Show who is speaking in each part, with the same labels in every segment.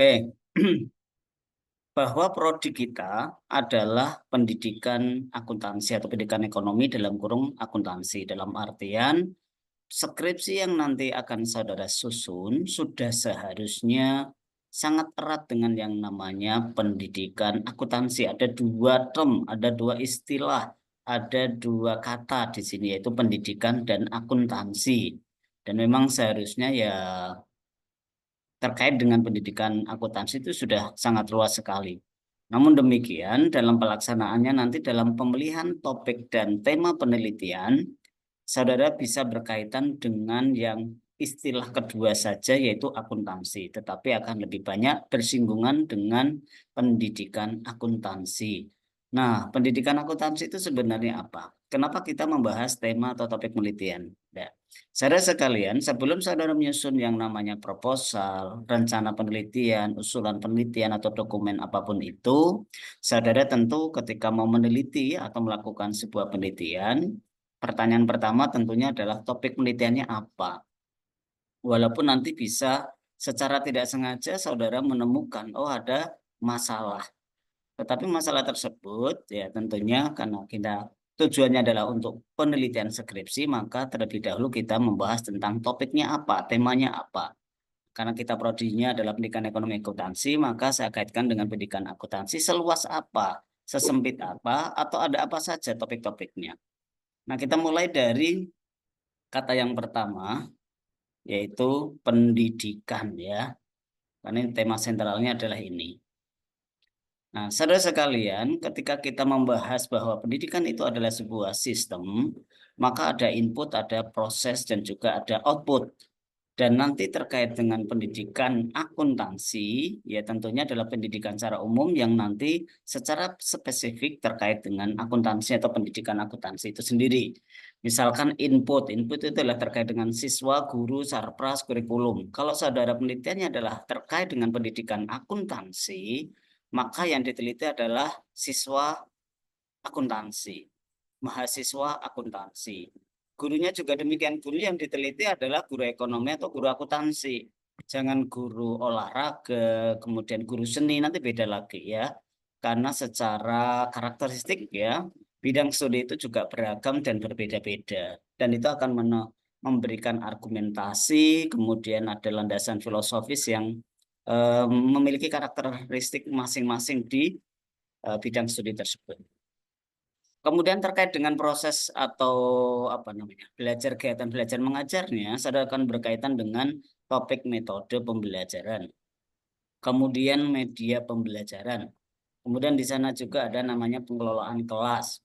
Speaker 1: Oke, bahwa prodi kita adalah pendidikan akuntansi atau pendidikan ekonomi dalam kurung akuntansi. Dalam artian skripsi yang nanti akan saudara susun sudah seharusnya sangat erat dengan yang namanya pendidikan akuntansi. Ada dua term, ada dua istilah, ada dua kata di sini yaitu pendidikan dan akuntansi. Dan memang seharusnya ya terkait dengan pendidikan akuntansi itu sudah sangat luas sekali. Namun demikian, dalam pelaksanaannya nanti dalam pemilihan topik dan tema penelitian, saudara bisa berkaitan dengan yang istilah kedua saja yaitu akuntansi, tetapi akan lebih banyak bersinggungan dengan pendidikan akuntansi. Nah, pendidikan akuntansi itu sebenarnya apa? Kenapa kita membahas tema atau topik penelitian? Nah, saudara sekalian, sebelum saudara menyusun yang namanya proposal, rencana penelitian, usulan penelitian, atau dokumen apapun itu, saudara tentu ketika mau meneliti atau melakukan sebuah penelitian, pertanyaan pertama tentunya adalah topik penelitiannya apa. Walaupun nanti bisa secara tidak sengaja saudara menemukan, oh ada masalah. Tetapi masalah tersebut ya tentunya karena kita tujuannya adalah untuk penelitian skripsi, maka terlebih dahulu kita membahas tentang topiknya apa, temanya apa. Karena kita prodinya adalah pendidikan ekonomi akuntansi, maka saya kaitkan dengan pendidikan akuntansi seluas apa, sesempit apa, atau ada apa saja topik-topiknya. Nah, kita mulai dari kata yang pertama, yaitu pendidikan ya. Karena tema sentralnya adalah ini. Nah, saudara sekalian, ketika kita membahas bahwa pendidikan itu adalah sebuah sistem, maka ada input, ada proses, dan juga ada output. Dan nanti terkait dengan pendidikan akuntansi, ya tentunya adalah pendidikan secara umum yang nanti secara spesifik terkait dengan akuntansi atau pendidikan akuntansi itu sendiri. Misalkan input itu adalah terkait dengan siswa, guru, sarpras, kurikulum. Kalau saudara penelitiannya adalah terkait dengan pendidikan akuntansi, maka yang diteliti adalah siswa akuntansi, mahasiswa akuntansi. Gurunya juga demikian, guru yang diteliti adalah guru ekonomi atau guru akuntansi. Jangan guru olahraga, kemudian guru seni, nanti beda lagi ya. Karena secara karakteristik ya, bidang studi itu juga beragam dan berbeda-beda. Dan itu akan memberikan argumentasi, kemudian ada landasan filosofis yang memiliki karakteristik masing-masing di bidang studi tersebut. Kemudian terkait dengan proses atau apa namanya belajar kegiatan belajar mengajarnya, saya akan berkaitan dengan topik metode pembelajaran, kemudian media pembelajaran, kemudian di sana juga ada namanya pengelolaan kelas,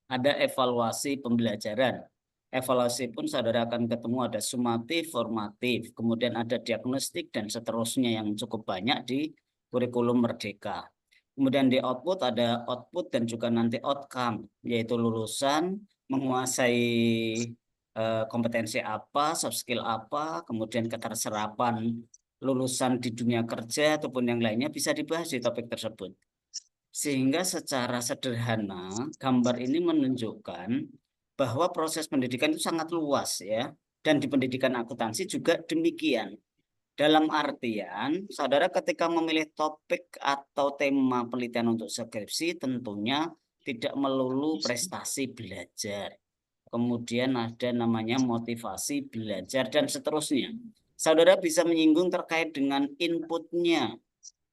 Speaker 1: ada evaluasi pembelajaran. Evaluasi pun saudara akan ketemu ada sumatif, formatif, kemudian ada diagnostik dan seterusnya yang cukup banyak di kurikulum Merdeka. Kemudian di output ada output dan juga nanti outcome, yaitu lulusan menguasai kompetensi apa, soft skill apa, kemudian keterserapan lulusan di dunia kerja ataupun yang lainnya bisa dibahas di topik tersebut. Sehingga secara sederhana, gambar ini menunjukkan bahwa proses pendidikan itu sangat luas ya. Dan di pendidikan akuntansi juga demikian. Dalam artian, saudara ketika memilih topik atau tema penelitian untuk skripsi, tentunya tidak melulu prestasi belajar. Kemudian ada namanya motivasi belajar dan seterusnya. Saudara bisa menyinggung terkait dengan inputnya.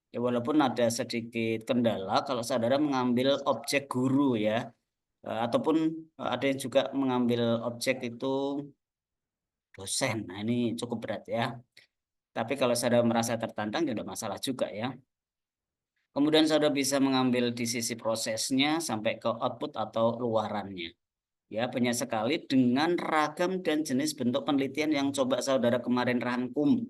Speaker 1: Ya, walaupun ada sedikit kendala kalau saudara mengambil objek guru ya, ataupun ada yang juga mengambil objek itu dosen. Nah, ini cukup berat ya. Tapi kalau saudara merasa tertantang, tidak masalah juga ya. Kemudian saudara bisa mengambil di sisi prosesnya sampai ke output atau luarannya. Ya, banyak sekali dengan ragam dan jenis bentuk penelitian yang coba saudara kemarin rangkum.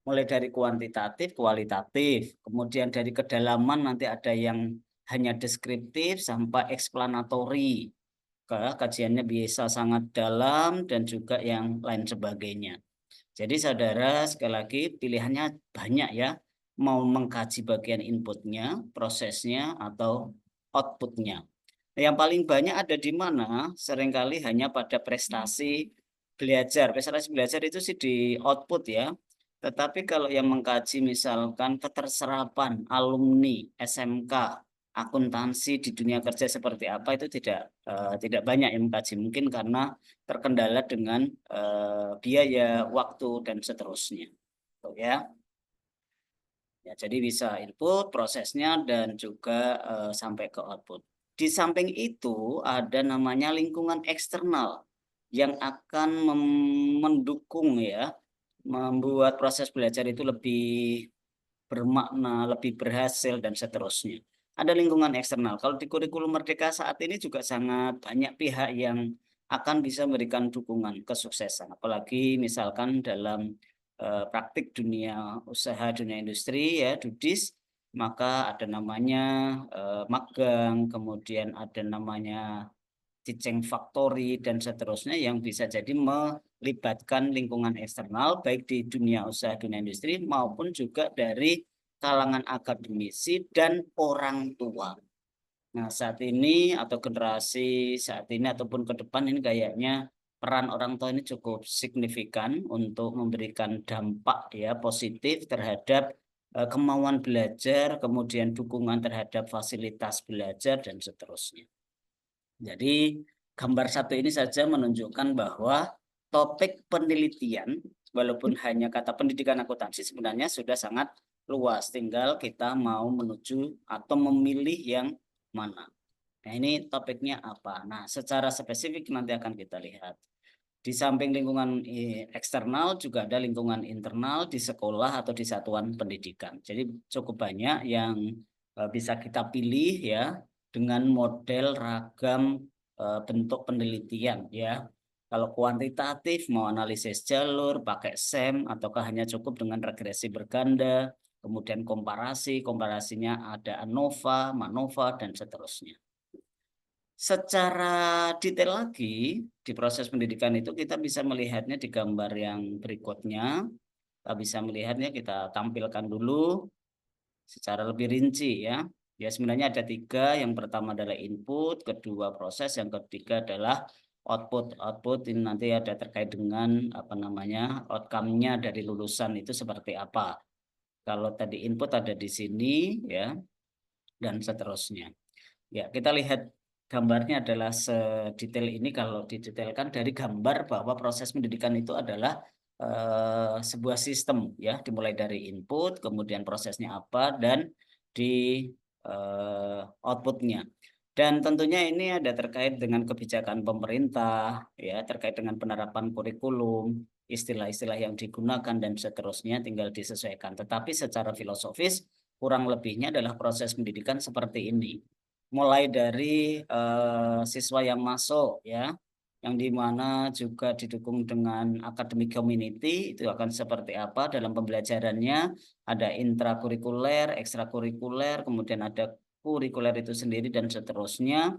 Speaker 1: Mulai dari kuantitatif, kualitatif. Kemudian dari kedalaman nanti ada yang hanya deskriptif sampai eksplanatori. Kajiannya bisa sangat dalam dan juga yang lain sebagainya. Jadi saudara sekali lagi pilihannya banyak ya. Mau mengkaji bagian inputnya, prosesnya, atau outputnya. Yang paling banyak ada di mana? Seringkali hanya pada prestasi belajar. Prestasi belajar itu sih di output ya. Tetapi kalau yang mengkaji misalkan keterserapan alumni SMK akuntansi di dunia kerja seperti apa itu tidak banyak yang mengkaji, mungkin karena terkendala dengan biaya, waktu dan seterusnya. Tuh ya. Ya, jadi bisa input prosesnya dan juga sampai ke output. Di samping itu ada namanya lingkungan eksternal yang akan mendukung ya, membuat proses belajar itu lebih bermakna, lebih berhasil dan seterusnya. Ada lingkungan eksternal. Kalau di kurikulum Merdeka saat ini juga sangat banyak pihak yang akan bisa memberikan dukungan kesuksesan. Apalagi misalkan dalam praktik dunia usaha, dunia industri ya, DUDIS, maka ada namanya magang, kemudian ada namanya teaching factory dan seterusnya yang bisa jadi melibatkan lingkungan eksternal baik di dunia usaha, dunia industri maupun juga dari kalangan akademisi dan orang tua. Nah, saat ini atau generasi saat ini ataupun ke depan ini kayaknya peran orang tua ini cukup signifikan untuk memberikan dampak ya positif terhadap kemauan belajar, kemudian dukungan terhadap fasilitas belajar dan seterusnya. Jadi gambar satu ini saja menunjukkan bahwa topik penelitian, walaupun hanya kata pendidikan akuntansi sebenarnya sudah sangat luas. Tinggal kita mau menuju atau memilih yang mana. Nah ini topiknya apa? Nah secara spesifik nanti akan kita lihat. Di samping lingkungan eksternal juga ada lingkungan internal di sekolah atau di satuan pendidikan. Jadi cukup banyak yang bisa kita pilih ya dengan model ragam bentuk penelitian ya. Kalau kuantitatif mau analisis jalur pakai SEM ataukah hanya cukup dengan regresi berganda, kemudian komparasinya ada ANOVA, MANOVA dan seterusnya. Secara detail lagi di proses pendidikan itu kita bisa melihatnya di gambar yang berikutnya. Kita bisa melihatnya, kita tampilkan dulu secara lebih rinci ya. Ya sebenarnya ada tiga. Yang pertama adalah input, kedua proses, yang ketiga adalah output. Output ini nanti ada terkait dengan apa namanya outcome-nya dari lulusan itu seperti apa. Kalau tadi input ada di sini ya dan seterusnya. Ya kita lihat gambarnya adalah sedetail ini. Kalau didetailkan dari gambar bahwa proses pendidikan itu adalah sebuah sistem ya, dimulai dari input, kemudian prosesnya apa dan di outputnya. Dan tentunya ini ada terkait dengan kebijakan pemerintah ya, terkait dengan penerapan kurikulum, istilah-istilah yang digunakan dan seterusnya tinggal disesuaikan. Tetapi secara filosofis kurang lebihnya adalah proses pendidikan seperti ini. Mulai dari siswa yang masuk ya, yang dimana juga didukung dengan academic community itu akan seperti apa dalam pembelajarannya, ada intrakurikuler, ekstrakurikuler, kemudian ada kurikuler itu sendiri dan seterusnya,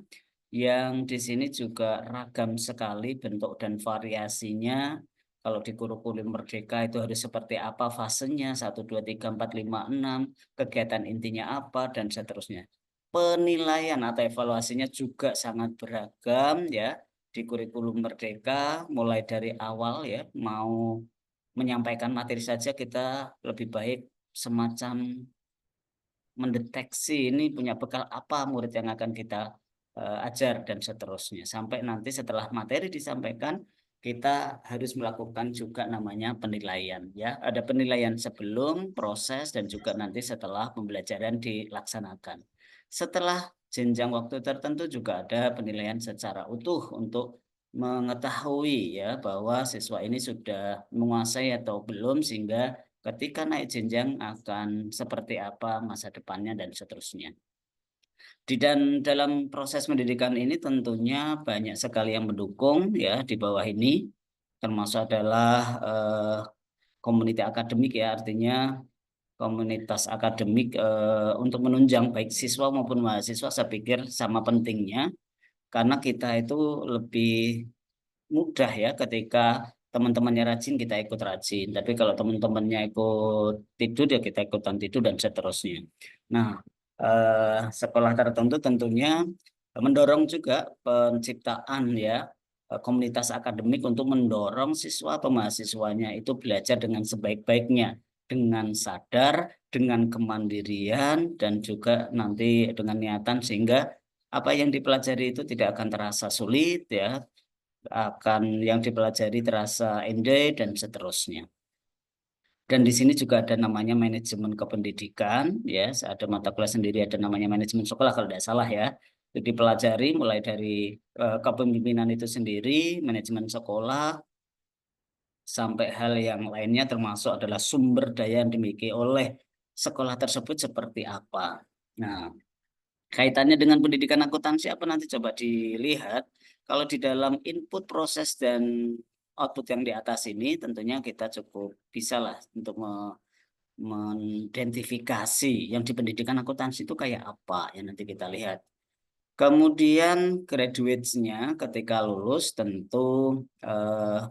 Speaker 1: yang di sini juga ragam sekali bentuk dan variasinya. Kalau di kurikulum Merdeka itu harus seperti apa fasenya, 1, 2, 3, 4, 5, 6, kegiatan intinya apa, dan seterusnya. Penilaian atau evaluasinya juga sangat beragam ya di kurikulum Merdeka, mulai dari awal ya, mau menyampaikan materi saja kita lebih baik semacam mendeteksi ini punya bekal apa murid yang akan kita ajar dan seterusnya. Sampai nanti setelah materi disampaikan, kita harus melakukan juga namanya penilaian ya. Ada penilaian sebelum proses dan juga nanti setelah pembelajaran dilaksanakan. Setelah jenjang waktu tertentu juga ada penilaian secara utuh untuk mengetahui ya bahwa siswa ini sudah menguasai atau belum, sehingga ketika naik jenjang akan seperti apa masa depannya dan seterusnya. Dalam proses pendidikan ini tentunya banyak sekali yang mendukung ya di bawah ini, termasuk adalah komunitas akademik ya, artinya komunitas akademik untuk menunjang baik siswa maupun mahasiswa. Saya pikir sama pentingnya karena kita itu lebih mudah ya ketika teman-temannya rajin kita ikut rajin, tapi kalau teman-temannya ikut tidur ya kita ikutan tidur dan seterusnya. Nah, sekolah tertentu tentunya mendorong juga penciptaan ya komunitas akademik untuk mendorong siswa atau mahasiswanya itu belajar dengan sebaik-baiknya, dengan sadar, dengan kemandirian, dan juga nanti dengan niatan sehingga apa yang dipelajari itu tidak akan terasa sulit ya, akan yang dipelajari terasa enjoy dan seterusnya. Dan di sini juga ada namanya manajemen kependidikan, ya, ada mata kuliah sendiri ada namanya manajemen sekolah kalau tidak salah ya. Itu dipelajari mulai dari kepemimpinan itu sendiri, manajemen sekolah, sampai hal yang lainnya termasuk adalah sumber daya yang dimiliki oleh sekolah tersebut seperti apa. Nah, kaitannya dengan pendidikan akuntansi apa nanti coba dilihat. Kalau di dalam input proses dan output yang di atas ini tentunya kita cukup bisa lah untuk mengidentifikasi yang di pendidikan akuntansi itu kayak apa yang nanti kita lihat. Kemudian graduates-nya ketika lulus tentu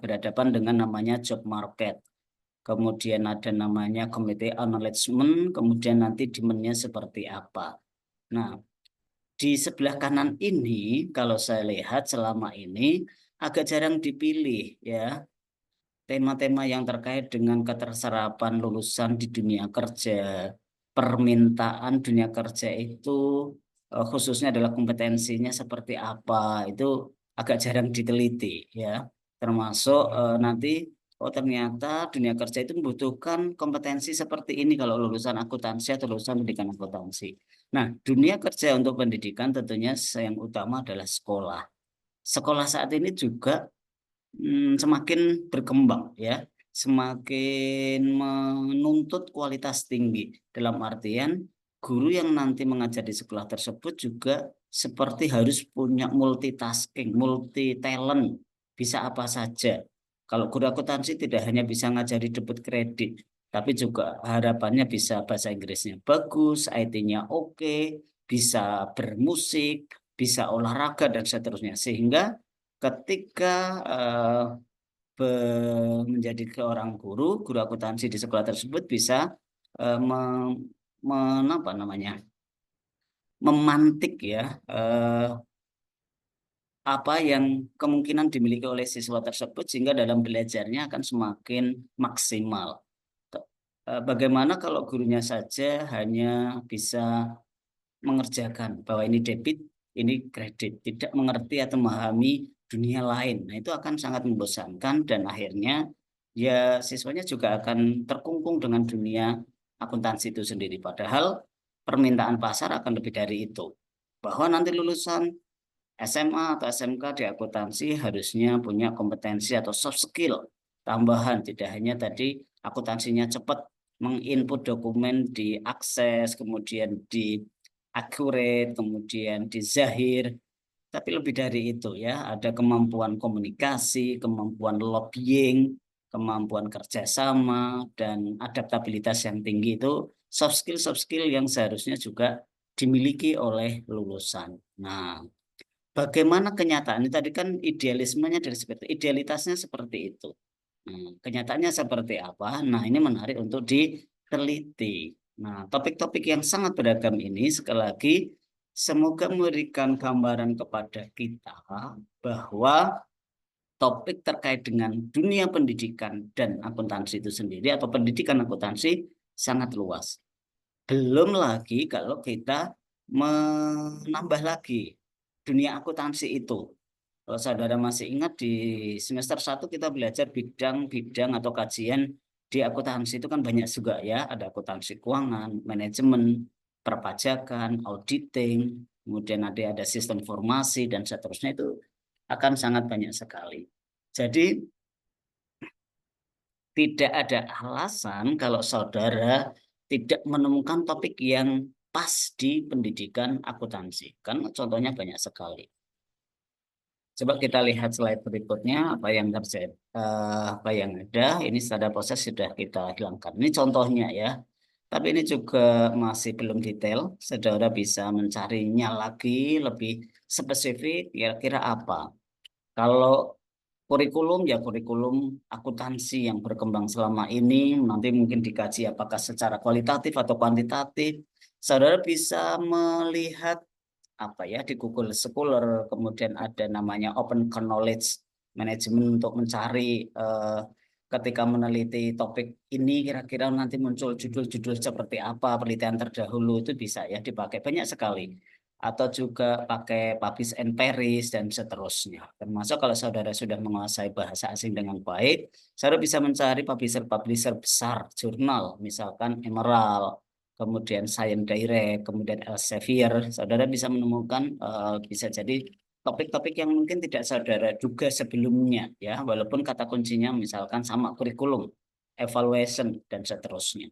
Speaker 1: berhadapan dengan namanya job market. Kemudian ada namanya komite acknowledgement, kemudian nanti demand-nya seperti apa. Nah, di sebelah kanan ini kalau saya lihat selama ini agak jarang dipilih ya tema-tema yang terkait dengan keterserapan lulusan di dunia kerja, permintaan dunia kerja itu khususnya adalah kompetensinya seperti apa, itu agak jarang diteliti ya. Termasuk nanti oh ternyata dunia kerja itu membutuhkan kompetensi seperti ini kalau lulusan akuntansi atau lulusan pendidikan akuntansi. Nah, dunia kerja untuk pendidikan tentunya yang utama adalah sekolah. Sekolah saat ini juga semakin berkembang ya, semakin menuntut kualitas tinggi. Dalam artian guru yang nanti mengajar di sekolah tersebut juga seperti harus punya multitasking, multi talent, bisa apa saja. Kalau guru akuntansi tidak hanya bisa ngajari debit kredit, tapi juga harapannya bisa bahasa Inggrisnya bagus, IT-nya oke, bisa bermusik, bisa olahraga dan seterusnya. Sehingga ketika menjadi seorang guru akuntansi di sekolah tersebut bisa eh, me- apa namanya, memantik ya eh, apa yang kemungkinan dimiliki oleh siswa tersebut sehingga dalam belajarnya akan semakin maksimal. Bagaimana kalau gurunya saja hanya bisa mengerjakan bahwa ini debit, ini kredit, tidak mengerti atau memahami dunia lain. Nah, itu akan sangat membosankan dan akhirnya ya siswanya juga akan terkungkung dengan dunia akuntansi itu sendiri. Padahal permintaan pasar akan lebih dari itu. Bahwa nanti lulusan SMA atau SMK di akuntansi harusnya punya kompetensi atau soft skill tambahan, tidak hanya tadi akuntansinya cepat menginput dokumen diakses, kemudian di accurate, kemudian di zahir, tapi lebih dari itu ya, ada kemampuan komunikasi, kemampuan lobbying, kemampuan kerjasama, dan adaptabilitas yang tinggi itu soft skill yang seharusnya juga dimiliki oleh lulusan. Nah, bagaimana kenyataan ini tadi kan idealismenya dari seperti idealitasnya seperti itu. Kenyataannya seperti apa? Nah, ini menarik untuk diteliti. Nah, topik-topik yang sangat beragam ini sekali lagi semoga memberikan gambaran kepada kita bahwa topik terkait dengan dunia pendidikan dan akuntansi itu sendiri atau pendidikan akuntansi sangat luas. Belum lagi kalau kita menambah lagi dunia akuntansi itu. Kalau saudara masih ingat di semester 1 kita belajar bidang-bidang atau kajian di akuntansi itu kan banyak juga ya. Ada akuntansi keuangan, manajemen, perpajakan, auditing, kemudian ada sistem informasi dan seterusnya itu akan sangat banyak sekali. Jadi tidak ada alasan kalau saudara tidak menemukan topik yang pas di pendidikan akuntansi. Kan contohnya banyak sekali. Coba kita lihat slide berikutnya apa yang terjadi, apa yang ada. Ini standar proses sudah kita hilangkan. Ini contohnya ya. Tapi ini juga masih belum detail. Saudara bisa mencarinya lagi lebih spesifik. Kira-kira apa? Kalau kurikulum ya kurikulum akuntansi yang berkembang selama ini nanti mungkin dikaji apakah secara kualitatif atau kuantitatif. Saudara bisa melihat apa ya di Google Scholar, kemudian ada namanya Open Knowledge manajemen untuk mencari ketika meneliti topik ini kira-kira nanti muncul judul-judul seperti apa, penelitian terdahulu itu bisa ya dipakai banyak sekali. Atau juga pakai publish and perish dan seterusnya. Termasuk kalau saudara sudah menguasai bahasa asing dengan baik, saudara bisa mencari publisher-publisher besar jurnal, misalkan Emerald, kemudian Science Direct, kemudian Elsevier. Saudara bisa menemukan bisa jadi topik-topik yang mungkin tidak saudara duga sebelumnya ya, walaupun kata kuncinya misalkan sama kurikulum, evaluation dan seterusnya.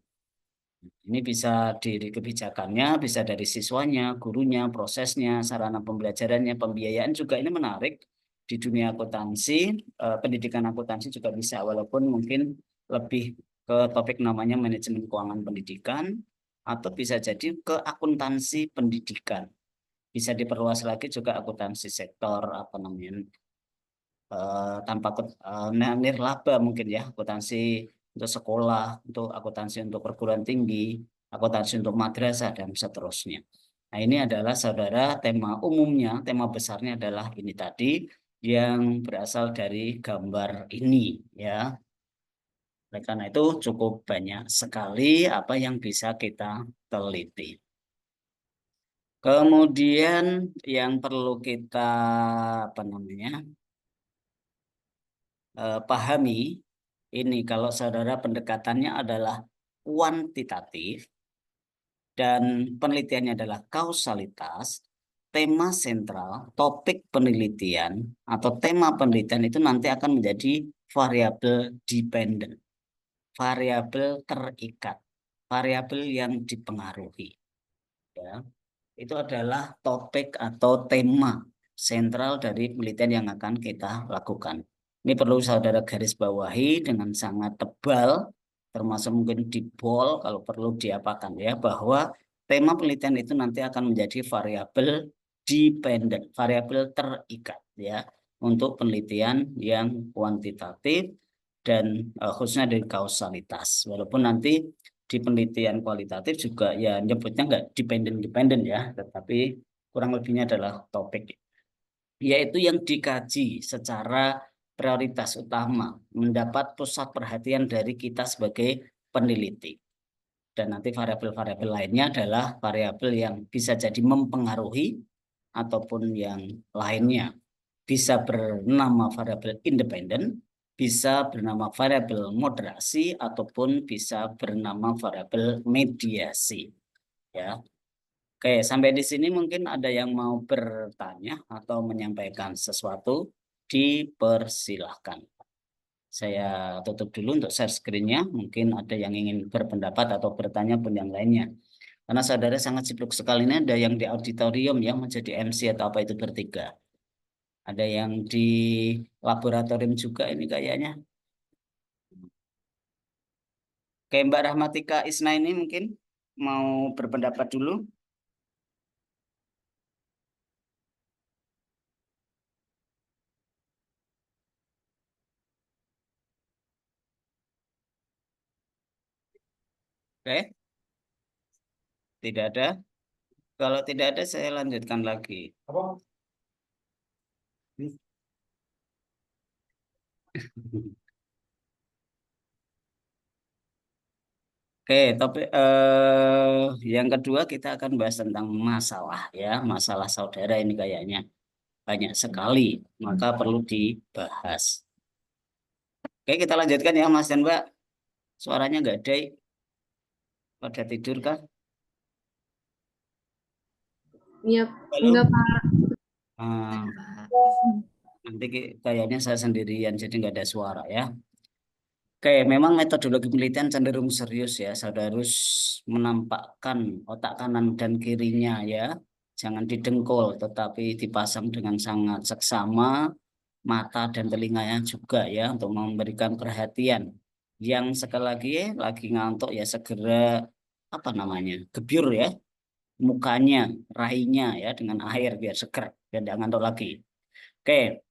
Speaker 1: Ini bisa dari kebijakannya, bisa dari siswanya, gurunya, prosesnya, sarana pembelajarannya, pembiayaan juga ini menarik di dunia akuntansi, pendidikan akuntansi juga bisa, walaupun mungkin lebih ke topik namanya manajemen keuangan pendidikan, atau bisa jadi ke akuntansi pendidikan. Bisa diperluas lagi juga akuntansi sektor apa namanya tanpa nirlaba mungkin ya, akuntansi untuk sekolah, untuk akuntansi untuk perguruan tinggi, akuntansi untuk madrasah dan seterusnya. Nah, ini adalah saudara tema umumnya, tema besarnya adalah ini tadi yang berasal dari gambar ini ya. Oleh karena itu cukup banyak sekali apa yang bisa kita teliti. Kemudian yang perlu kita apa namanya pahami ini kalau saudara pendekatannya adalah kuantitatif dan penelitiannya adalah kausalitas, tema sentral, topik penelitian atau tema penelitian itu nanti akan menjadi variabel dependent, variabel terikat, variabel yang dipengaruhi. Ya, itu adalah topik atau tema sentral dari penelitian yang akan kita lakukan. Ini perlu saudara garis bawahi dengan sangat tebal, termasuk mungkin di bold kalau perlu diapakan ya, bahwa tema penelitian itu nanti akan menjadi variabel dependent, variabel terikat ya, untuk penelitian yang kuantitatif dan khususnya dari kausalitas. Walaupun nanti di penelitian kualitatif juga ya nyebutnya nggak dependen ya, tetapi kurang lebihnya adalah topik, yaitu yang dikaji secara prioritas utama, mendapat pusat perhatian dari kita sebagai peneliti. Dan nanti variabel-variabel lainnya adalah variabel yang bisa jadi mempengaruhi ataupun yang lainnya. Bisa bernama variabel independen, bisa bernama variabel moderasi, ataupun bisa bernama variabel mediasi. Ya, oke, sampai di sini mungkin ada yang mau bertanya atau menyampaikan sesuatu, dipersilahkan. Saya tutup dulu untuk share screen-nya. Mungkin ada yang ingin berpendapat atau bertanya pun yang lainnya. Karena saudara sangat sibuk sekali ini, ada yang di auditorium yang menjadi MC atau apa itu bertiga. Ada yang di laboratorium juga ini kayaknya. Oke, Mbak Rahmatika Isna ini mungkin mau berpendapat dulu. Oke, tidak ada. Kalau tidak ada, saya lanjutkan lagi. Oke, tapi yang kedua kita akan bahas tentang masalah ya, masalah saudara ini kayaknya banyak sekali, maka perlu dibahas. Oke, kita lanjutkan ya Mas dan Mbak. Suaranya nggak ada, pada tidur kah?
Speaker 2: Iya,
Speaker 1: Halo?
Speaker 2: enggak Pak.
Speaker 1: Ah, nanti kayaknya saya sendirian, jadi nggak ada suara ya. Oke, memang metodologi penelitian cenderung serius ya. Saudara harus menampakkan otak kanan dan kirinya ya. Jangan didengkul, tetapi dipasang dengan sangat seksama, mata dan telinganya juga ya, untuk memberikan perhatian. Yang sekali lagi ngantuk ya segera apa namanya, gebyur ya, mukanya, rahinya ya dengan air biar seger, biar tidak ngantuk lagi. Oke,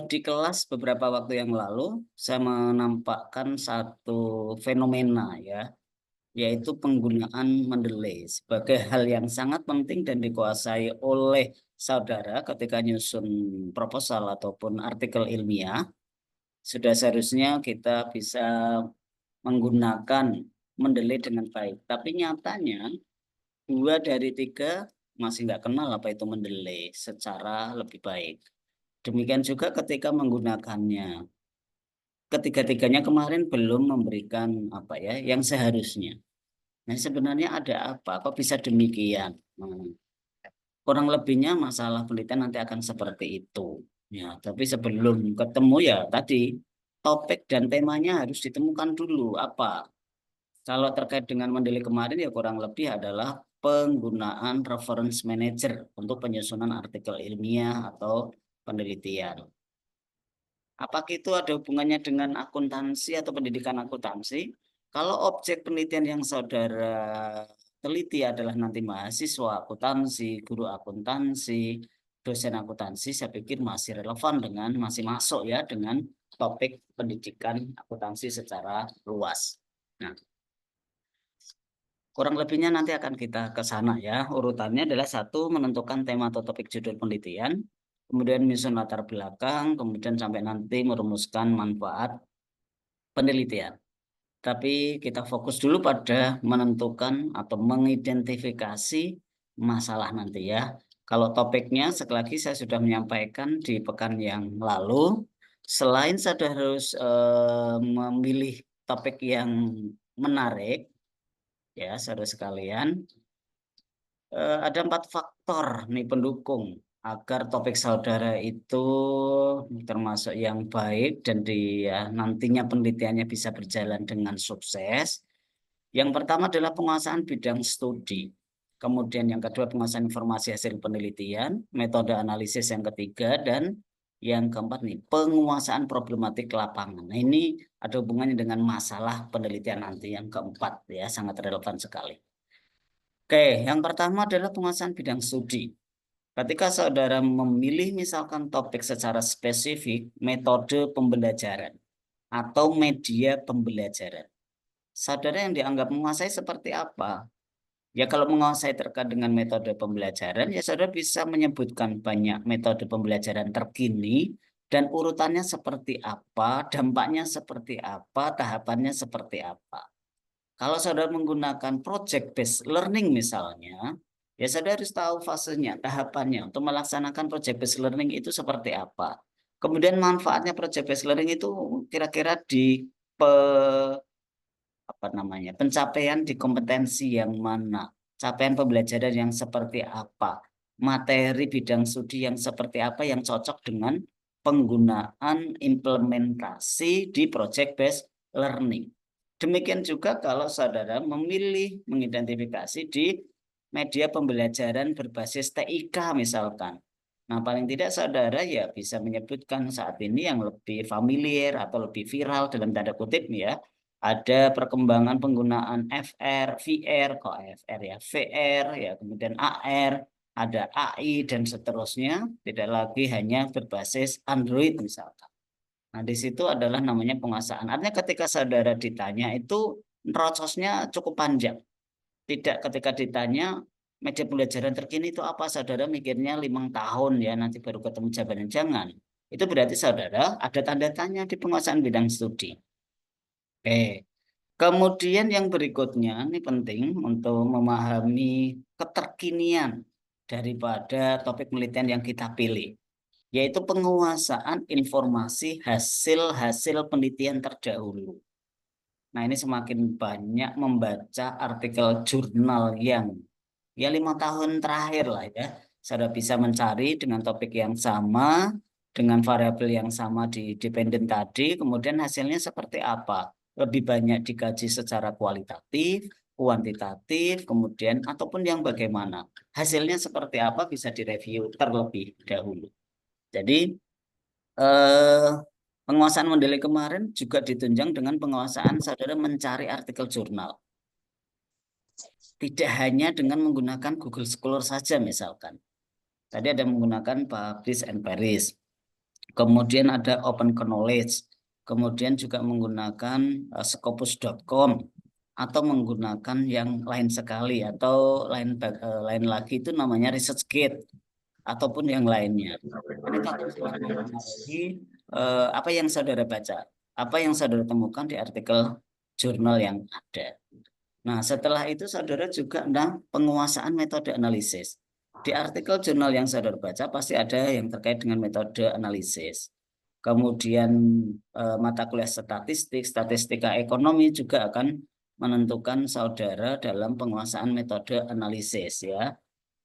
Speaker 1: di kelas beberapa waktu yang lalu saya menampakkan satu fenomena ya, yaitu penggunaan Mendeley sebagai hal yang sangat penting dan dikuasai oleh saudara ketika nyusun proposal ataupun artikel ilmiah, sudah seharusnya kita bisa menggunakan mendelay dengan baik. Tapi nyatanya 2 dari 3 masih nggak kenal apa itu mendelay secara lebih baik. Demikian juga ketika menggunakannya. Ketiga-tiganya kemarin belum memberikan apa ya yang seharusnya. Nah, sebenarnya ada apa? Kok bisa demikian? Kurang lebihnya masalah penelitian nanti akan seperti itu. Ya, tapi sebelum ketemu ya tadi topik dan temanya harus ditemukan dulu apa. Kalau terkait dengan mendelik kemarin ya kurang lebih adalah penggunaan reference manager untuk penyusunan artikel ilmiah atau penelitian. Apakah itu ada hubungannya dengan akuntansi atau pendidikan akuntansi? Kalau objek penelitian yang saudara teliti adalah nanti mahasiswa akuntansi, guru akuntansi, dosen akuntansi, saya pikir masih relevan dengan masih masuk ya dengan topik pendidikan akuntansi secara luas. Nah, kurang lebihnya nanti akan kita ke sana ya. Urutannya adalah 1, menentukan tema atau topik judul penelitian, kemudian menyusun latar belakang, kemudian sampai nanti merumuskan manfaat penelitian. Tapi kita fokus dulu pada menentukan atau mengidentifikasi masalah nanti ya. Kalau topiknya, sekali lagi saya sudah menyampaikan di pekan yang lalu, selain saya harus memilih topik yang menarik, ya saudara sekalian, ada 4 faktor nih pendukung agar topik saudara itu termasuk yang baik dan nantinya penelitiannya bisa berjalan dengan sukses. Yang pertama adalah penguasaan bidang studi. Kemudian yang kedua penguasaan informasi hasil penelitian, metode analisis yang ketiga, dan yang keempat nih penguasaan problematik lapangan. Nah, ini ada hubungannya dengan masalah penelitian nanti yang keempat ya, sangat relevan sekali. Oke, yang pertama adalah penguasaan bidang studi. Ketika saudara memilih misalkan topik secara spesifik, metode pembelajaran atau media pembelajaran, saudara yang dianggap menguasai seperti apa? Ya kalau menguasai terkait dengan metode pembelajaran, ya saudara bisa menyebutkan banyak metode pembelajaran terkini dan urutannya seperti apa, dampaknya seperti apa, tahapannya seperti apa. Kalau saudara menggunakan project based learning misalnya, ya saudara harus tahu fasenya, tahapannya untuk melaksanakan project based learning itu seperti apa. Kemudian manfaatnya project based learning itu kira-kira di apa namanya pencapaian di kompetensi yang mana, capaian pembelajaran yang seperti apa, materi bidang studi yang seperti apa yang cocok dengan penggunaan implementasi di project based learning. Demikian juga kalau saudara memilih mengidentifikasi di media pembelajaran berbasis TIK misalkan. Nah, paling tidak saudara ya bisa menyebutkan saat ini yang lebih familiar atau lebih viral dalam tanda kutip ya, ada perkembangan penggunaan FR, VR, kok FR ya, VR ya, kemudian AR, ada AI dan seterusnya, tidak lagi hanya berbasis Android misalkan. Nah, di situ adalah namanya penguasaan. Artinya ketika saudara ditanya itu prosesnya cukup panjang. Tidak ketika ditanya media pembelajaran terkini itu apa, saudara mikirnya 5 tahun ya nanti baru ketemu jawabannya. Jangan. Itu berarti saudara ada tanda tanya di penguasaan bidang studi. Oke. Kemudian yang berikutnya, ini penting untuk memahami keterkinian daripada topik penelitian yang kita pilih, yaitu penguasaan informasi hasil-hasil penelitian terdahulu. Nah, ini semakin banyak membaca artikel jurnal yang ya 5 tahun terakhir lah ya. Saya bisa mencari dengan topik yang sama, dengan variabel yang sama di dependen tadi, kemudian hasilnya seperti apa? Lebih banyak dikaji secara kualitatif, kuantitatif, kemudian ataupun yang bagaimana. Hasilnya seperti apa bisa direview terlebih dahulu. Jadi eh, penguasaan mendeley kemarin juga ditunjang dengan penguasaan saudara mencari artikel jurnal. Tidak hanya dengan menggunakan Google Scholar saja misalkan. Tadi ada menggunakan Publish and Paris. Kemudian ada Open Knowledge. Kemudian juga menggunakan Scopus.com atau menggunakan yang lain sekali atau lain lagi itu namanya ResearchGate ataupun yang lainnya. Ini kalau mempengaruhi apa yang saudara baca, apa yang saudara temukan di artikel jurnal yang ada. Nah, setelah itu saudara juga tentang penguasaan metode analisis. Di artikel jurnal yang saudara baca pasti ada yang terkait dengan metode analisis. Kemudian mata kuliah statistik, statistika ekonomi juga akan menentukan saudara dalam penguasaan metode analisis ya.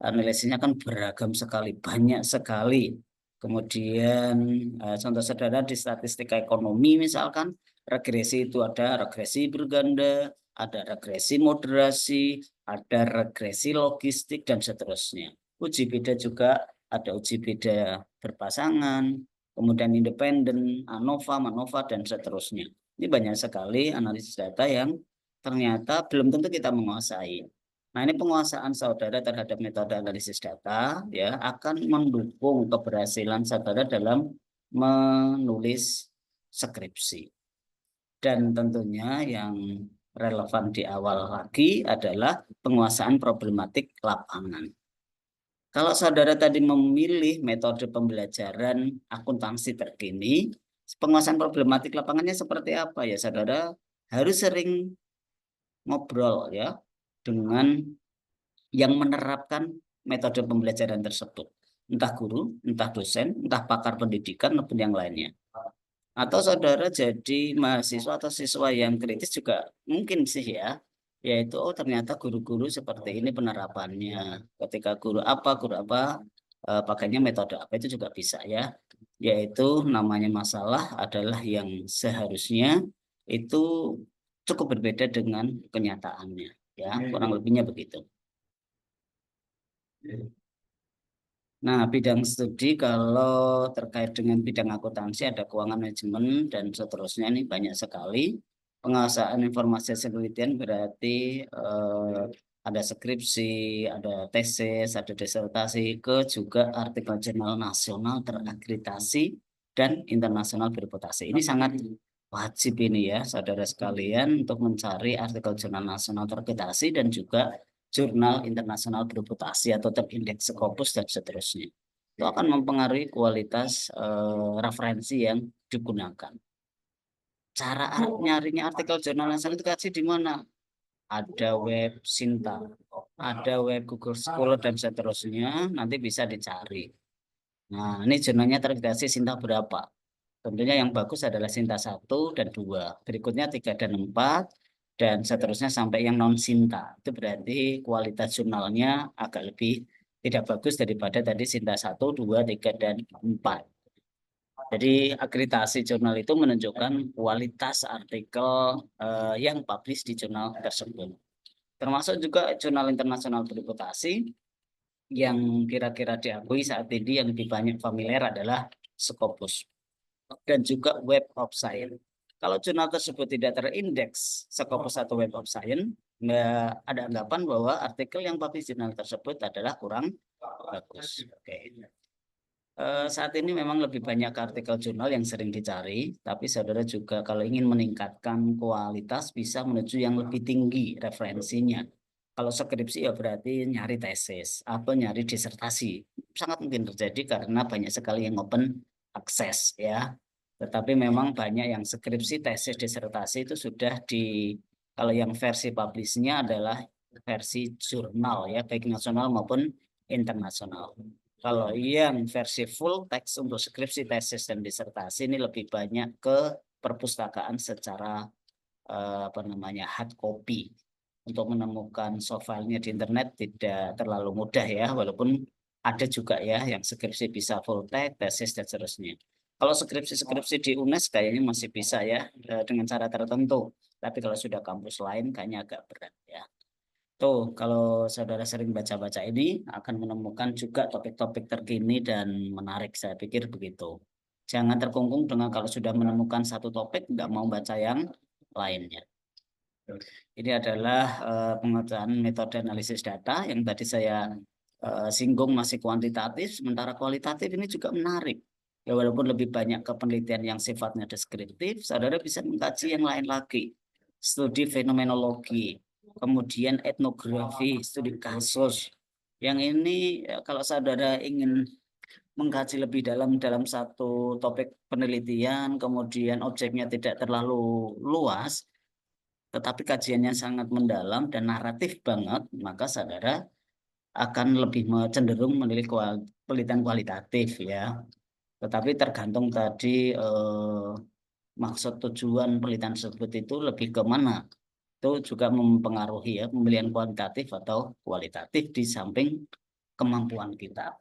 Speaker 1: Analisisnya kan beragam sekali, banyak sekali. Kemudian contoh saudara di statistika ekonomi misalkan regresi itu ada regresi berganda, ada regresi moderasi, ada regresi logistik dan seterusnya. Uji beda juga ada uji beda berpasangan, kemudian independen, ANOVA, MANOVA dan seterusnya. Ini banyak sekali analisis data yang ternyata belum tentu kita menguasai. Nah, ini penguasaan saudara terhadap metode analisis data ya akan mendukung keberhasilan saudara dalam menulis skripsi. Dan tentunya yang relevan di awal lagi adalah penguasaan problematik lapangan. Kalau saudara tadi memilih metode pembelajaran akuntansi terkini, penguasaan problematik lapangannya seperti apa ya? Saudara harus sering ngobrol ya dengan yang menerapkan metode pembelajaran tersebut. Entah guru, entah dosen, entah pakar pendidikan, maupun yang lainnya. Atau saudara jadi mahasiswa atau siswa yang kritis juga mungkin sih ya. Yaitu, oh ternyata guru-guru seperti ini penerapannya. Ketika guru apa, pakainya metode apa, itu juga bisa ya. Yaitu namanya masalah adalah yang seharusnya itu cukup berbeda dengan kenyataannya. Ya, kurang lebihnya begitu. Nah, bidang studi kalau terkait dengan bidang akuntansi ada keuangan manajemen dan seterusnya ini banyak sekali. Penguasaan informasi hasil penelitian berarti ada skripsi, ada tesis, ada disertasi, ke juga artikel jurnal nasional terakreditasi dan internasional bereputasi. Ini sangat wajib ini ya, saudara sekalian, untuk mencari artikel jurnal nasional terakreditasi dan juga jurnal internasional bereputasi atau terindeks Scopus dan seterusnya. Itu akan mempengaruhi kualitas referensi yang digunakan. Cara nyarinya artikel jurnal nasional itu kasih di mana? Ada web Sinta, ada web Google Scholar dan seterusnya, nanti bisa dicari. Nah, ini jurnalnya terakreditasi Sinta berapa? Tentunya yang bagus adalah Sinta 1 dan 2. Berikutnya 3 dan 4 dan seterusnya sampai yang non Sinta. Itu berarti kualitas jurnalnya agak lebih tidak bagus daripada tadi Sinta 1, 2, 3 dan 4. Jadi akreditasi jurnal itu menunjukkan kualitas artikel yang publish di jurnal tersebut. Termasuk juga jurnal internasional bereputasi yang kira-kira diakui saat ini yang lebih banyak familiar adalah Scopus dan juga Web of Science. Kalau jurnal tersebut tidak terindeks Scopus atau Web of Science, ada anggapan bahwa artikel yang publish jurnal tersebut adalah kurang bagus. Oke. Saat ini memang lebih banyak artikel jurnal yang sering dicari, tapi saudara juga kalau ingin meningkatkan kualitas bisa menuju yang lebih tinggi referensinya. Kalau skripsi ya berarti nyari tesis atau nyari disertasi. Sangat mungkin terjadi karena banyak sekali yang open access ya. Tetapi memang banyak yang skripsi, tesis, disertasi itu sudah kalau yang versi publishnya adalah versi jurnal ya, baik nasional maupun internasional. Kalau yang versi full text untuk skripsi, tesis, dan disertasi ini lebih banyak ke perpustakaan secara hard copy. Untuk menemukan soft file-nya di internet tidak terlalu mudah ya, walaupun ada juga ya yang skripsi bisa full text, tesis, dan seterusnya. Kalau skripsi-skripsi di UNES kayaknya masih bisa ya dengan cara tertentu. Tapi kalau sudah kampus lain kayaknya agak berat ya. Tuh, kalau saudara sering baca-baca ini akan menemukan juga topik-topik terkini dan menarik, saya pikir begitu. Jangan terkungkung dengan kalau sudah menemukan satu topik, nggak mau baca yang lainnya. Ini adalah pengerjaan metode analisis data yang tadi saya singgung masih kuantitatif, sementara kualitatif ini juga menarik. Ya, walaupun lebih banyak ke penelitian yang sifatnya deskriptif, saudara bisa mengkaji yang lain lagi. Studi fenomenologi, kemudian etnografi, studi kasus, Yang ini kalau saudara ingin mengkaji lebih dalam satu topik penelitian, kemudian objeknya tidak terlalu luas, tetapi kajiannya sangat mendalam dan naratif banget, maka saudara akan lebih cenderung memilih penelitian kualitatif ya. Tetapi tergantung tadi maksud tujuan penelitian tersebut itu lebih ke mana. Itu juga mempengaruhi ya pemilihan kuantitatif atau kualitatif di samping kemampuan kita.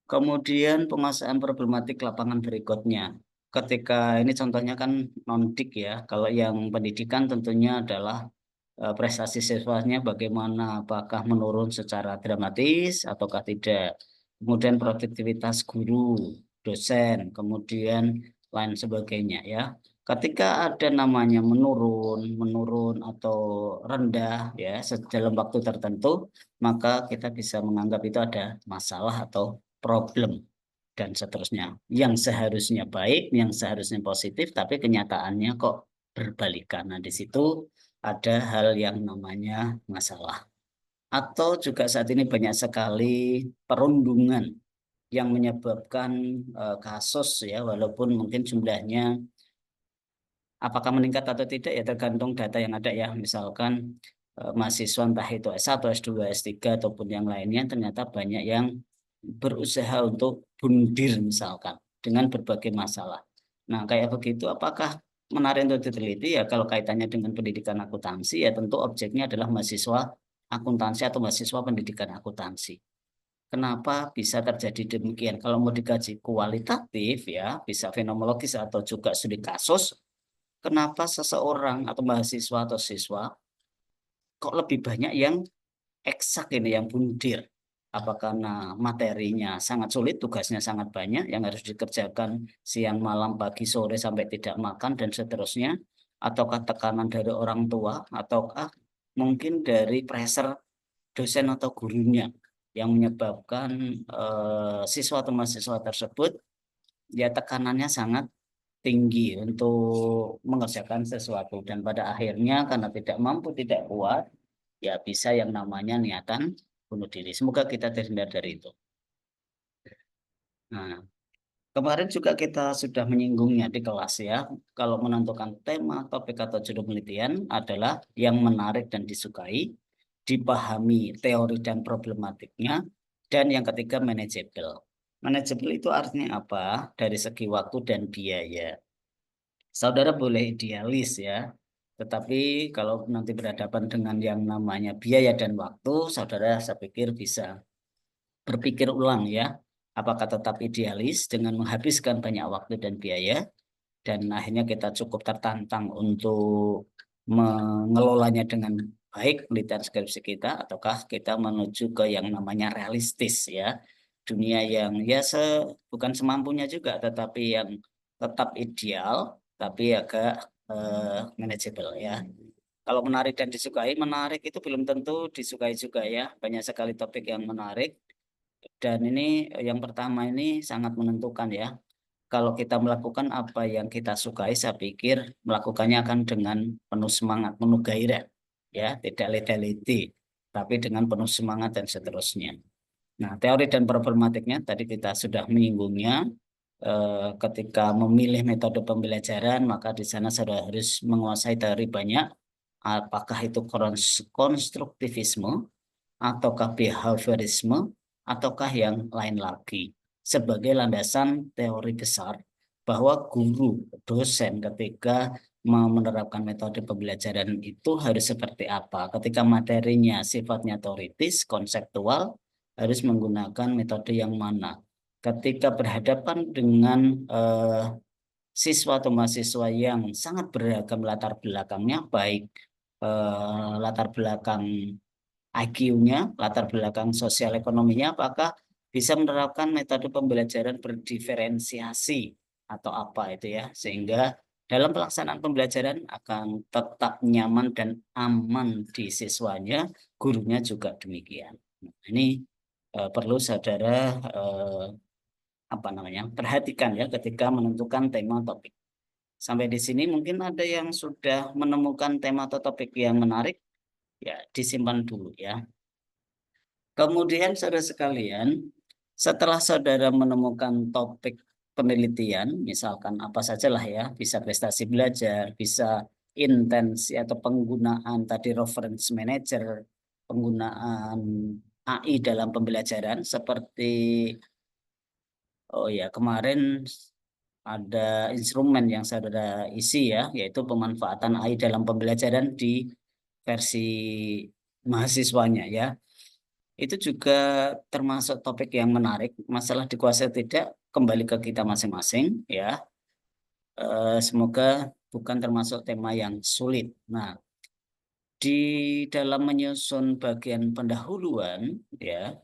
Speaker 1: Kemudian penguasaan problematik lapangan berikutnya. Ketika ini contohnya kan non-dik ya. Kalau yang pendidikan tentunya adalah prestasi siswanya bagaimana, apakah menurun secara dramatis ataukah tidak. Kemudian produktivitas guru, dosen, kemudian lain sebagainya ya. Ketika ada namanya menurun atau rendah ya dalam waktu tertentu, maka kita bisa menganggap itu ada masalah atau problem dan seterusnya. Yang seharusnya baik, yang seharusnya positif, tapi kenyataannya kok berbalikan. Nah, di situ ada hal yang namanya masalah. Atau juga saat ini banyak sekali perundungan yang menyebabkan kasus ya, walaupun mungkin jumlahnya apakah meningkat atau tidak ya tergantung data yang ada ya. Misalkan mahasiswa entah itu S1, S2, S3 ataupun yang lainnya ternyata banyak yang berusaha untuk bundir misalkan dengan berbagai masalah. Nah, kayak begitu apakah menarik untuk diteliti ya kalau kaitannya dengan pendidikan akuntansi ya tentu objeknya adalah mahasiswa akuntansi atau mahasiswa pendidikan akuntansi. Kenapa bisa terjadi demikian? Kalau mau dikaji kualitatif ya bisa fenomenologis atau juga studi kasus, kenapa seseorang atau mahasiswa atau siswa kok lebih banyak yang eksak ini yang bundir? Apa karena materinya sangat sulit, tugasnya sangat banyak yang harus dikerjakan siang, malam, pagi, sore sampai tidak makan dan seterusnya? Ataukah tekanan dari orang tua? Ataukah mungkin dari pressure dosen atau gurunya yang menyebabkan siswa atau mahasiswa tersebut ya tekanannya sangat tinggi untuk mengerjakan sesuatu dan pada akhirnya karena tidak mampu tidak kuat ya bisa yang namanya niatan bunuh diri. Semoga kita terhindar dari itu. Nah, kemarin juga kita sudah menyinggungnya di kelas ya. Kalau menentukan tema, topik atau judul penelitian adalah yang menarik dan disukai, dipahami teori dan problematiknya, dan yang ketiga manageable. Manageable itu artinya apa? Dari segi waktu dan biaya. Saudara boleh idealis ya, tetapi kalau nanti berhadapan dengan yang namanya biaya dan waktu, saudara saya pikir bisa berpikir ulang ya, apakah tetap idealis dengan menghabiskan banyak waktu dan biaya, dan akhirnya kita cukup tertantang untuk mengelolanya dengan baik penelitian skripsi kita, ataukah kita menuju ke yang namanya realistis ya, dunia yang ya bukan semampunya juga, tetapi yang tetap ideal, tapi agak manageable ya. Kalau menarik dan disukai, menarik itu belum tentu disukai juga ya. Banyak sekali topik yang menarik. Dan ini yang pertama ini sangat menentukan ya. Kalau kita melakukan apa yang kita sukai, saya pikir melakukannya akan dengan penuh semangat, penuh gairah. Ya, tidak leti-leti, tapi dengan penuh semangat dan seterusnya. Nah, teori dan problematiknya tadi kita sudah menyinggungnya. Ketika memilih metode pembelajaran, maka di sana sudah harus menguasai teori banyak. Apakah itu konstruktivisme, ataukah behaviorisme, ataukah yang lain lagi. Sebagai landasan teori besar bahwa guru, dosen ketika menerapkan metode pembelajaran itu harus seperti apa. Ketika materinya sifatnya teoritis, konseptual, harus menggunakan metode yang mana. Ketika berhadapan dengan siswa atau mahasiswa yang sangat beragam latar belakangnya, baik latar belakang IQ-nya, latar belakang sosial ekonominya, apakah bisa menerapkan metode pembelajaran berdiferensiasi atau apa itu ya, sehingga dalam pelaksanaan pembelajaran akan tetap nyaman dan aman di siswanya, gurunya juga demikian. Nah, ini perlu saudara eh, apa namanya perhatikan ya ketika menentukan tema topik. Sampai di sini mungkin ada yang sudah menemukan tema atau topik yang menarik, ya disimpan dulu ya. Kemudian saudara sekalian, setelah saudara menemukan topik penelitian, misalkan apa saja lah ya, bisa prestasi belajar, bisa intensi atau penggunaan tadi reference manager, penggunaan AI dalam pembelajaran seperti oh ya kemarin ada instrumen yang saudara isi ya, yaitu pemanfaatan AI dalam pembelajaran di versi mahasiswanya ya. Itu juga termasuk topik yang menarik. Masalah dikuasai atau tidak kembali ke kita masing-masing ya. Semoga bukan termasuk tema yang sulit. Nah, di dalam menyusun bagian pendahuluan ya,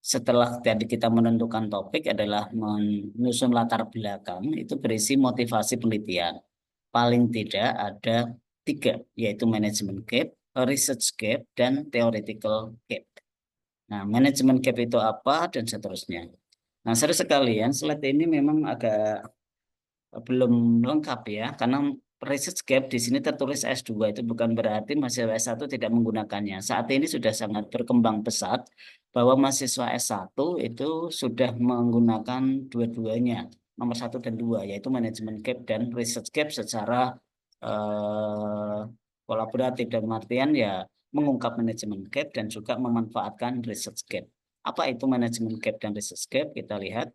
Speaker 1: setelah tadi kita menentukan topik adalah menyusun latar belakang, itu berisi motivasi penelitian. Paling tidak ada 3, yaitu management gap, research gap, dan theoretical gap. Nah, manajemen gap itu apa dan seterusnya. Nah, saudara sekalian, slide ini memang agak belum lengkap ya, karena research gap di sini tertulis S2 itu bukan berarti mahasiswa S1 tidak menggunakannya. Saat ini sudah sangat berkembang pesat bahwa mahasiswa S1 itu sudah menggunakan dua-duanya, nomor 1 dan 2, yaitu manajemen gap dan research gap secara eh, kolaboratif dan artian ya mengungkap manajemen gap dan juga memanfaatkan research gap. Apa itu manajemen gap dan research gap? Kita lihat.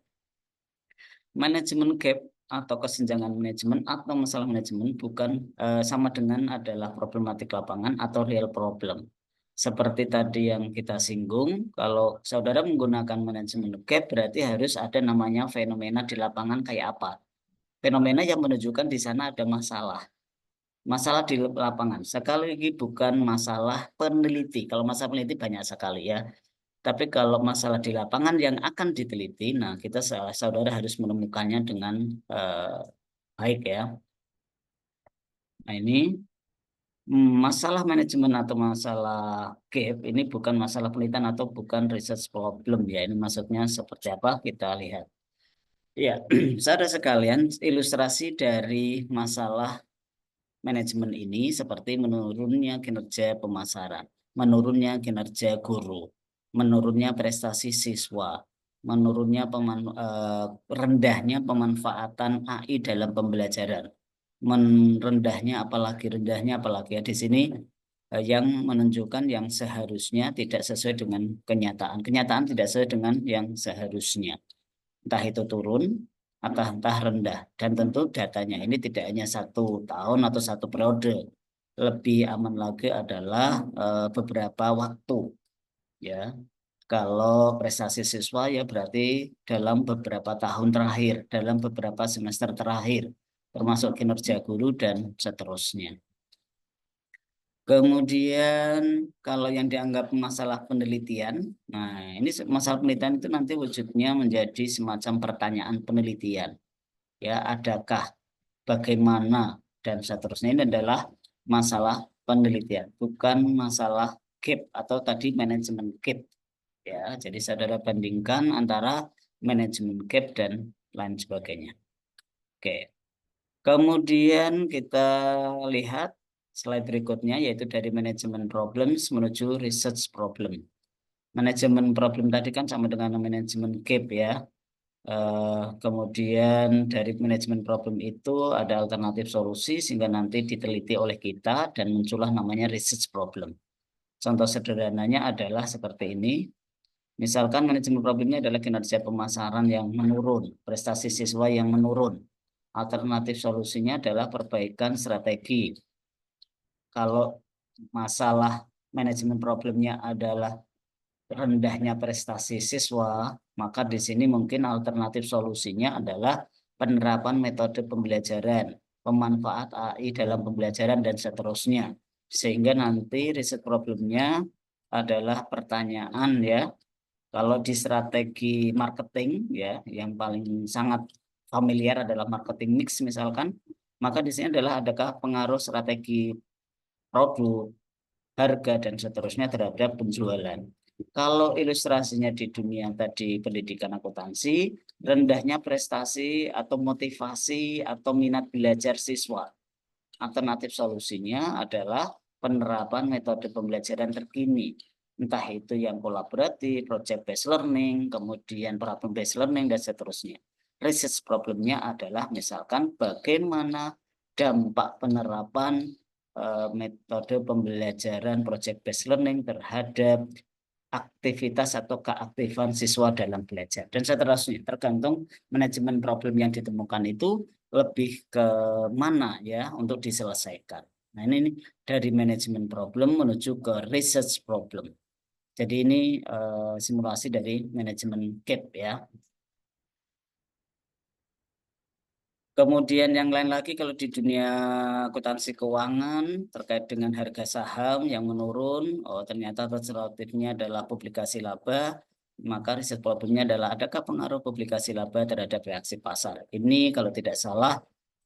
Speaker 1: Manajemen gap atau kesenjangan manajemen atau masalah manajemen bukan sama dengan adalah problematik lapangan atau real problem. Seperti tadi yang kita singgung, kalau saudara menggunakan manajemen gap berarti harus ada namanya fenomena di lapangan kayak apa. Fenomena yang menunjukkan di sana ada masalah. Masalah di lapangan. Sekali lagi bukan masalah peneliti. Kalau masalah peneliti banyak sekali ya. Tapi kalau masalah di lapangan yang akan diteliti, nah kita saudara harus menemukannya dengan eh, baik ya. Nah ini masalah manajemen atau masalah gap ini bukan masalah penelitian atau bukan research problem ya. Ini maksudnya seperti apa kita lihat. Ya, saudara sekalian, ilustrasi dari masalah manajemen ini seperti menurunnya kinerja pemasaran, menurunnya kinerja guru, menurunnya prestasi siswa, menurunnya rendahnya pemanfaatan AI dalam pembelajaran, rendahnya apalagi ya di sini yang menunjukkan yang seharusnya tidak sesuai dengan kenyataan. Kenyataan tidak sesuai dengan yang seharusnya. Entah itu turun atau entah rendah. Dan tentu datanya ini tidak hanya 1 tahun atau 1 periode. Lebih aman lagi adalah beberapa waktu. Ya, kalau prestasi siswa ya berarti dalam beberapa tahun terakhir, dalam beberapa semester terakhir, termasuk kinerja guru dan seterusnya. Kemudian kalau yang dianggap masalah penelitian, nah ini masalah penelitian itu nanti wujudnya menjadi semacam pertanyaan penelitian. Ya, adakah, bagaimana, dan seterusnya. Ini adalah masalah penelitian, bukan masalah gap atau tadi manajemen gap. Ya, jadi saudara bandingkan antara manajemen gap dan lain sebagainya. Oke. Kemudian kita lihat slide berikutnya yaitu dari manajemen problems menuju research problem. Manajemen problem tadi kan sama dengan manajemen gap ya. Kemudian dari manajemen problem itu ada alternatif solusi sehingga nanti diteliti oleh kita dan muncullah namanya research problem. Contoh sederhananya adalah seperti ini. Misalkan manajemen problemnya adalah kinerja pemasaran yang menurun, prestasi siswa yang menurun. Alternatif solusinya adalah perbaikan strategi. Kalau masalah manajemen problemnya adalah rendahnya prestasi siswa, maka di sini mungkin alternatif solusinya adalah penerapan metode pembelajaran, pemanfaat AI dalam pembelajaran dan seterusnya. Sehingga nanti riset problemnya adalah pertanyaan ya, kalau di strategi marketing ya, yang paling sangat familiar adalah marketing mix misalkan, maka di sini adalah adakah pengaruh strategi produk, harga dan seterusnya terhadap penjualan. Kalau ilustrasinya di dunia tadi pendidikan akuntansi, rendahnya prestasi atau motivasi atau minat belajar siswa. Alternatif solusinya adalah penerapan metode pembelajaran terkini. Entah itu yang kolaboratif, project based learning, kemudian problem based learning, dan seterusnya. Research problemnya adalah misalkan bagaimana dampak penerapan metode pembelajaran project based learning terhadap aktivitas atau keaktifan siswa dalam belajar dan seterusnya, tergantung manajemen problem yang ditemukan itu lebih ke mana ya untuk diselesaikan. Nah, ini dari manajemen problem menuju ke research problem. Jadi ini simulasi dari manajemen gap ya. Kemudian yang lain lagi kalau di dunia akuntansi keuangan terkait dengan harga saham yang menurun, oh ternyata alternatifnya adalah publikasi laba, maka riset problemnya adalah adakah pengaruh publikasi laba terhadap reaksi pasar. Ini kalau tidak salah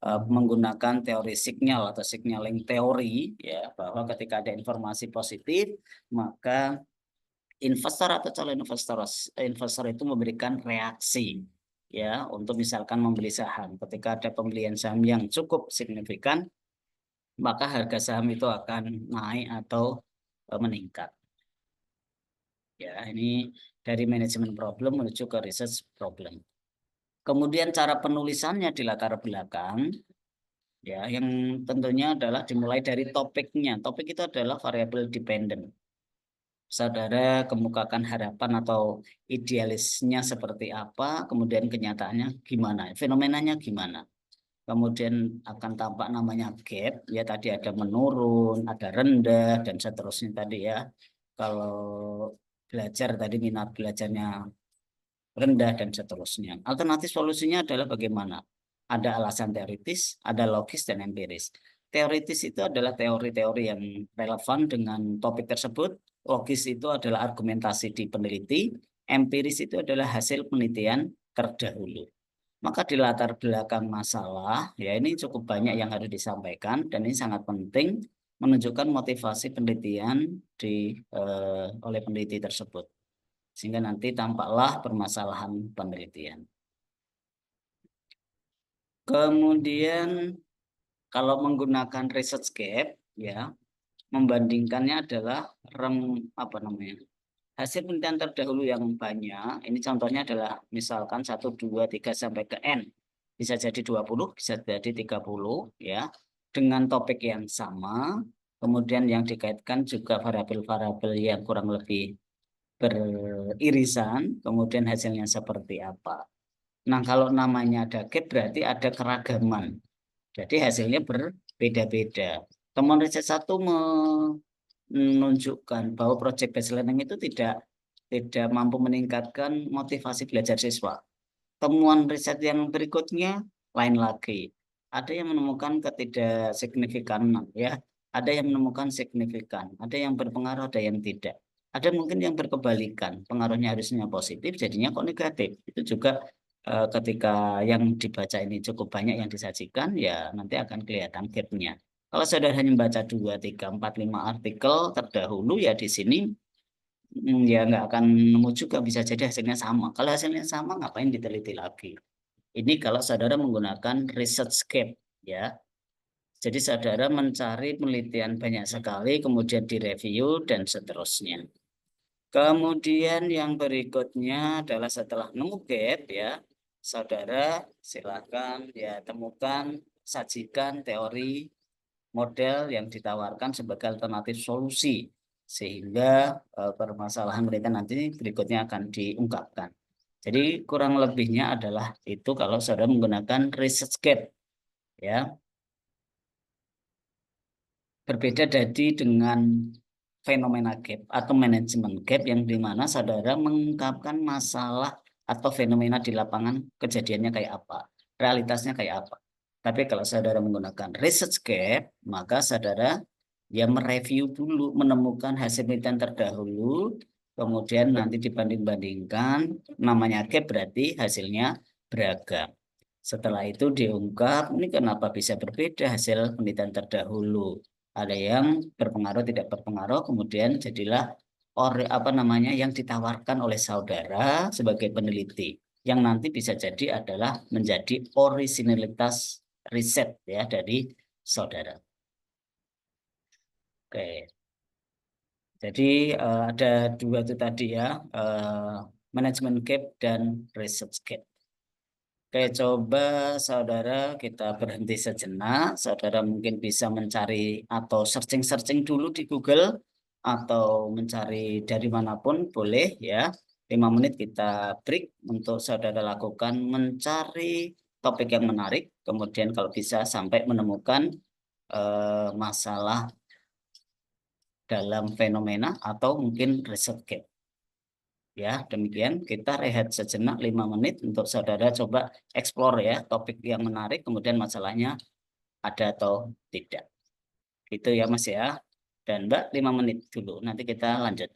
Speaker 1: menggunakan teori signal atau signaling teori ya, bahwa ketika ada informasi positif maka investor atau calon investor itu memberikan reaksi ya untuk misalkan membeli saham. Ketika ada pembelian saham yang cukup signifikan, maka harga saham itu akan naik atau meningkat. Ya, ini dari manajemen problem menuju ke research problem. Kemudian cara penulisannya di latar belakang ya yang tentunya adalah dimulai dari topiknya. Topik itu adalah variable dependent. Saudara kemukakan harapan atau idealisnya seperti apa, kemudian kenyataannya gimana, fenomenanya gimana. Kemudian akan tampak namanya gap, ya tadi ada menurun, ada rendah, dan seterusnya tadi ya. Kalau belajar tadi minat belajarnya rendah dan seterusnya. Alternatif solusinya adalah bagaimana? Ada alasan teoritis, ada logis dan empiris. Teoritis itu adalah teori-teori yang relevan dengan topik tersebut. Logis itu adalah argumentasi di peneliti. Empiris itu adalah hasil penelitian terdahulu. Maka di latar belakang masalah, ya ini cukup banyak yang harus disampaikan dan ini sangat penting menunjukkan motivasi penelitian oleh peneliti tersebut sehingga nanti tampaklah permasalahan penelitian. Kemudian kalau menggunakan research gap ya membandingkannya adalah apa namanya hasil penelitian terdahulu yang banyak. Ini contohnya adalah misalkan 1, 2, 3 sampai ke N. Bisa jadi 20, bisa jadi 30 ya. Dengan topik yang sama, kemudian yang dikaitkan juga variabel-variabel yang kurang lebih beririsan, kemudian hasilnya seperti apa. Nah, kalau namanya ada gap berarti ada keragaman. Jadi hasilnya berbeda-beda. Temuan riset satu menunjukkan bahwa project based learning itu tidak mampu meningkatkan motivasi belajar siswa. Temuan riset yang berikutnya lain lagi. Ada yang menemukan ketidaksignifikan ya, ada yang menemukan signifikan, ada yang berpengaruh, ada yang tidak. Ada mungkin yang berkebalikan, pengaruhnya harusnya positif, jadinya kok negatif. Itu juga ketika yang dibaca ini cukup banyak yang disajikan, ya nanti akan kelihatan gap-nya. Kalau saudara hanya membaca 2, 3, 4, 5 artikel terdahulu, ya di sini ya nggak akan nemu juga, bisa jadi hasilnya sama. Kalau hasilnya sama, ngapain diteliti lagi? Ini kalau saudara menggunakan research gap, ya. Jadi saudara mencari penelitian banyak sekali, kemudian direview dan seterusnya. Kemudian yang berikutnya adalah setelah nemu gap, ya, saudara silakan ya temukan, sajikan teori model yang ditawarkan sebagai alternatif solusi sehingga permasalahan mereka nanti berikutnya akan diungkapkan. Jadi kurang lebihnya adalah itu kalau saudara menggunakan research gap ya. Berbeda dari dengan fenomena gap atau manajemen gap yang dimana saudara mengungkapkan masalah atau fenomena di lapangan kejadiannya kayak apa, realitasnya kayak apa. Tapi kalau saudara menggunakan research gap, maka saudara ya mereview dulu, menemukan hasil penelitian terdahulu, kemudian nanti dibanding-bandingkan, namanya gap berarti hasilnya beragam. Setelah itu diungkap, ini kenapa bisa berbeda hasil penelitian terdahulu. Ada yang berpengaruh, tidak berpengaruh, kemudian jadilah apa namanya yang ditawarkan oleh saudara sebagai peneliti, yang nanti bisa jadi adalah menjadi orisinalitas riset ya dari saudara. Oke. Jadi ada dua itu tadi ya, management gap dan research gap. Oke, coba saudara kita berhenti sejenak. Saudara mungkin bisa mencari atau searching-searching dulu di Google atau mencari dari manapun boleh ya. 5 menit kita break untuk saudara lakukan mencari topik yang menarik. Kemudian kalau bisa sampai menemukan masalah dalam fenomena atau mungkin research gap. Ya, demikian kita rehat sejenak 5 menit untuk saudara coba explore ya topik yang menarik, kemudian masalahnya ada atau tidak. Itu ya Mas ya. Dan Mbak 5 menit dulu, nanti kita lanjut.